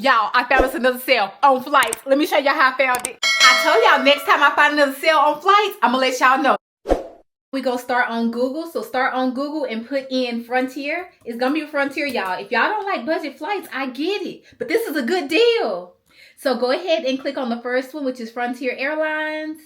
Y'all, I found us another sale on flights. Let me show y'all how I found it. I told y'all next time I find another sale on flights, I'm gonna let y'all know. We gonna start on Google. So start on Google and put in Frontier. It's gonna be Frontier, y'all. If y'all don't like budget flights, I get it. But this is a good deal. So go ahead and click on the first one, which is Frontier Airlines.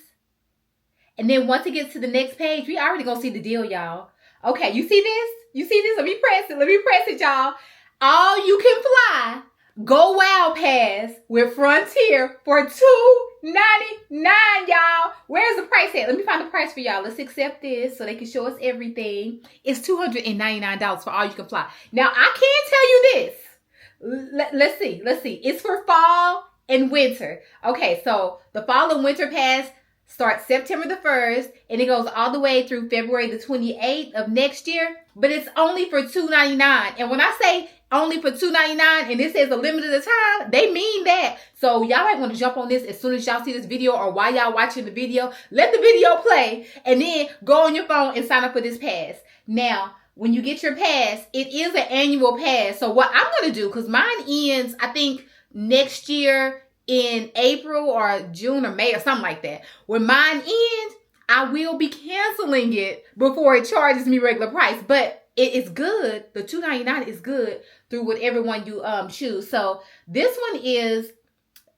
And then once it gets to the next page, we already gonna see the deal, y'all. Okay, you see this? You see this? Let me press it. Let me press it, y'all. All you can fly Go Wow Pass with Frontier for $2.99, y'all. Where's the price at? Let me find the price for y'all. Let's accept this so they can show us everything. It's $299 for all you can fly. Now, I can tell you this. Let's see. Let's see. It's for fall and winter. Okay, so the fall and winter pass starts September the 1st, and it goes all the way through February the 28th of next year. But it's only for $2.99. And when I say only for $2.99 and it says a limited time, they mean that. So y'all might want to jump on this as soon as y'all see this video, or while y'all watching the video. Let the video play and then go on your phone and sign up for this pass. Now, when you get your pass, it is an annual pass. So what I'm going to do, because mine ends, I think, next year in April or June or May or something like that. When mine ends, I will be canceling it before it charges me regular price. But it is good. The $2.99 is good through whatever one you choose. So this one is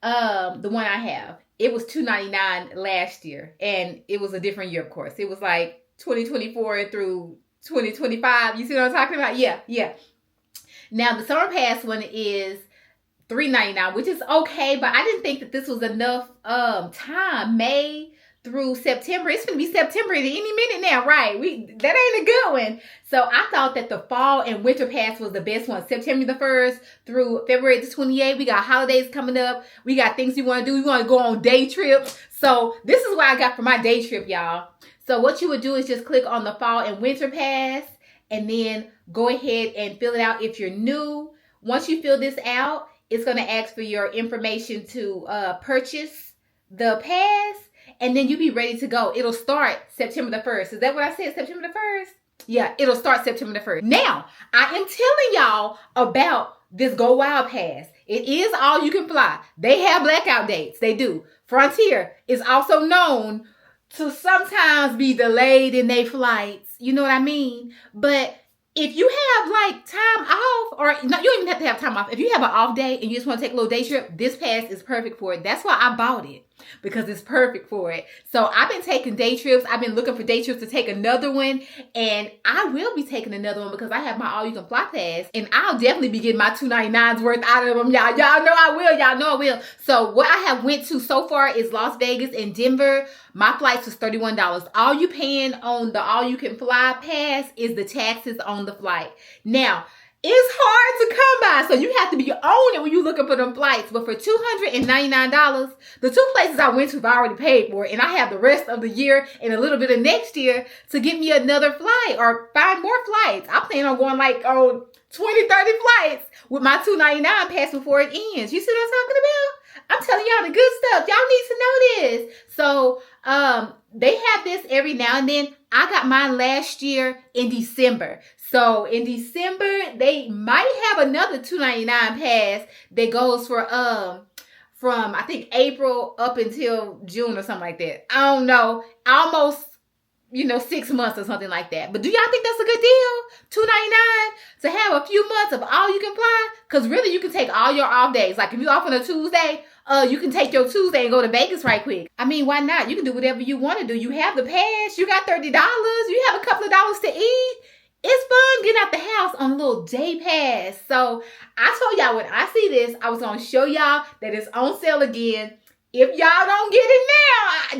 the one I have. It was $2.99 last year, and it was a different year, of course. It was like 2024 through 2025. You see what I'm talking about? Yeah. Now the summer pass one is $3.99, which is okay, but I didn't think that this was enough time. May through September. It's going to be September at any minute now, right? That ain't a good one. So I thought that the fall and winter pass was the best one. September the 1st through February the 28th. We got holidays coming up. We got things we want to do. We want to go on day trips. So this is what I got for my day trip, y'all. So what you would do is just click on the fall and winter pass and then go ahead and fill it out if you're new. Once you fill this out, it's going to ask for your information to purchase the pass, and then you'll be ready to go. It'll start September the 1st. Is that what I said? September the 1st? Yeah, it'll start September the 1st. Now, I am telling y'all about this Go Wild Pass. It is all you can fly. They have blackout dates. They do. Frontier is also known to sometimes be delayed in their flights. You know what I mean? But if you have like time off, or no, you don't even have to have time off. If you have an off day and you just want to take a little day trip, this pass is perfect for it. That's why I bought it, because it's perfect for it. So I've been taking day trips. I've been looking for day trips to take another one, and I will be taking another one because I have my all you can fly pass, and I'll definitely be getting my $2.99 worth out of them, y'all. Y'all know I will. Y'all know I will. So what I have went to so far is Las Vegas and Denver. My flights was $31. All you paying on the all you can fly pass is the taxes on the flight. Now, it's hard to come by, so you have to be on it when you're looking for them flights. But for $299, the two places I went to, I've already paid for it, and I have the rest of the year and a little bit of next year to get me another flight or find more flights. I plan on going like on 20, 30 flights with my $2.99 pass before it ends. You see what I'm talking about? I'm telling y'all the good stuff. Y'all need to know this. So they have this every now and then. I got mine last year in December. So in December, they might have another $2.99 pass that goes for from I think April up until June or something like that. I don't know. Almost 6 months or something like that. But do y'all think that's a good deal? $2.99 to have a few months of all you can fly? Because really, you can take all your off days. Like if you're off on a Tuesday, you can take your Tuesday and go to Vegas right quick. I mean, why not? You can do whatever you want to do. You have the pass. You got $30. You have a couple of dollars to eat. It's fun getting out the house on a little day pass. So I told y'all when I see this, I was going to show y'all that it's on sale again. If y'all don't get it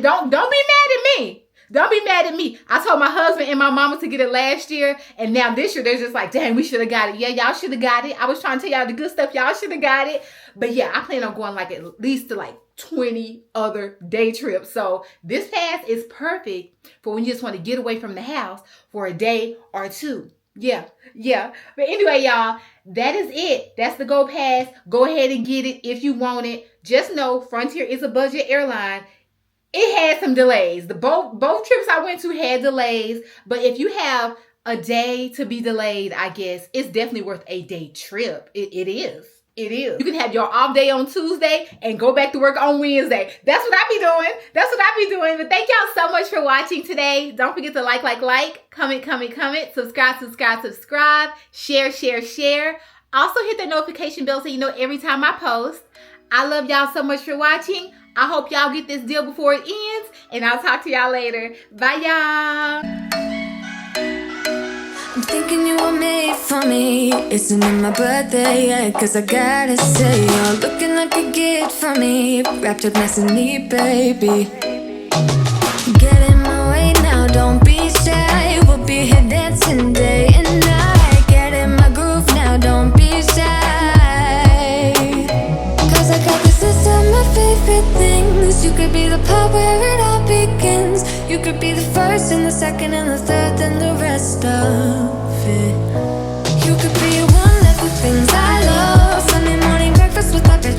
now, don't be mad at me. Don't be mad at me. I told my husband and my mama to get it last year, and now this year they're just like, dang, we should have got it. Yeah, y'all should have got it. I was trying to tell y'all the good stuff. Y'all should have got it. But yeah, I plan on going like at least to like 20 other day trips. So this pass is perfect for when you just want to get away from the house for a day or two. Yeah. But anyway, y'all, that is it. That's the Go Pass. Go ahead and get it if you want it. Just know Frontier is a budget airline. It had some delays. Both trips I went to had delays. But if you have a day to be delayed, I guess it's definitely worth a day trip. It is. It is. You can have your off day on Tuesday and go back to work on Wednesday. That's what I be doing. That's what I be doing. But thank y'all so much for watching today. Don't forget to like, comment, subscribe, share. Also hit the notification bell so you know every time I post. I love y'all so much for watching. I hope y'all get this deal before it ends. And I'll talk to y'all later. Bye, y'all. I'm thinking you were made for me. Isn't it my birthday yet? Cause I gotta say, you're looking like a gift for me. Wrapped up nice and neat, baby. Get in my way now, don't be shy. We'll be here dancing day and night. Get in my groove now, don't be shy. Cause I got this list of my favorite things. You could be the part where it all begins. You could be the first and the second and the third and the rest of it. You could be one of the things I love. Sunday morning breakfast with my bitch.